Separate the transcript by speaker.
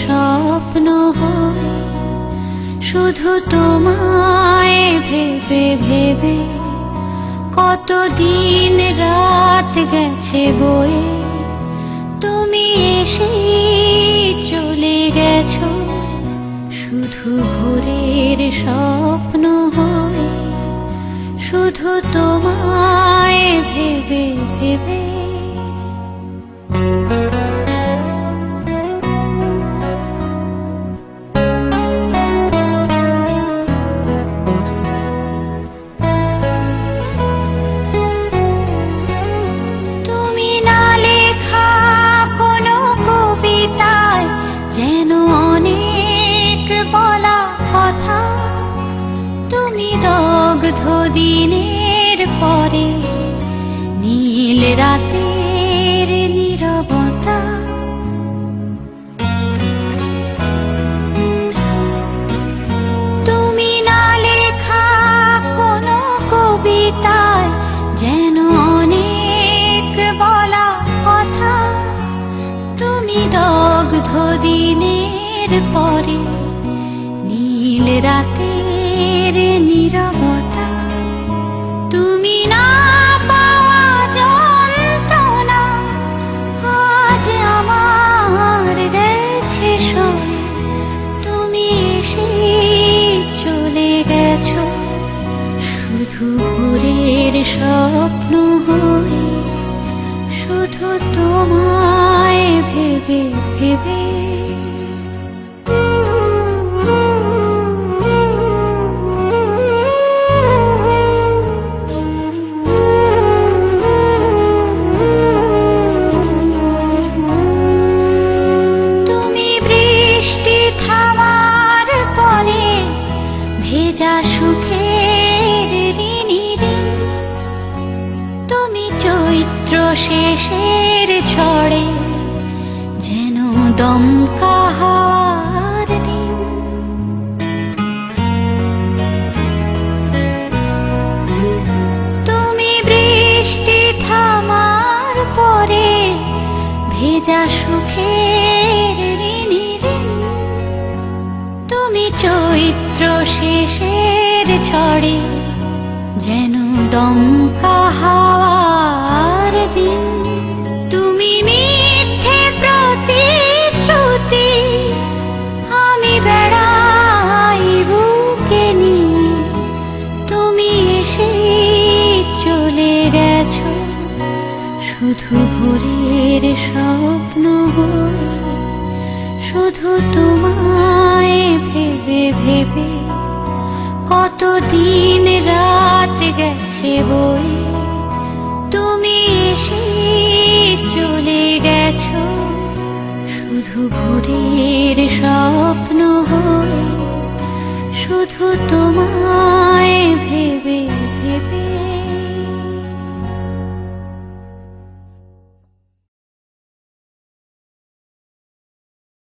Speaker 1: স্বপ্ন হয়ে শুধু তোমায় ভেবে ভেবে কতদিন রাত গেছে বয়ে, তুমি এসে চলে গেছো শুধু ভোরের স্বপ্ন হয়ে, শুধু তোমায় ভেবে ভেবে। তুমি না লেখা কোনো কবিতায় যেন অনেক বলা কথা, তুমি দগ্ধ দিনের পরে নীল রাতের নীরবতা। তুমি না লেখা কোনো কবিতায় যেন অনেক বলা কথা, তুমি দগ্ধ দিনের পরে নীল রাতের নীরবতা। তুমি না পাওয়া যন্ত্রণা আজ আমার গেছে সয়ে, তুমি এসে চলে গেছো শুধু ভোরের স্বপ্ন হয়ে, শুধু তোমায় ভেবে ভেবে। ভেজা সুখের ঋণী ঋণ, তুমি চৈত্র শেষের ঝড়ে যেন দমকা হাওয়ার দিন। তুমি বৃষ্টি থামার পরে ভেজা সুখের ঋণী ঋণ, তুমি চৈত্র শেষের ঝড়ে যেন দমকা হাওয়ার দিন। তুমি মিথ্যে প্রতিশ্রুতি, আমি বেড়াই বুকে নিয়ে, তুমি এসে চলে গেছো শুধু ভোরের স্বপ্ন হয়ে, শুধু তোমায় ভেবে ভেবে কতদিন রাত গেছে বয়ে, তুমি এসে চলে গেছো শুধু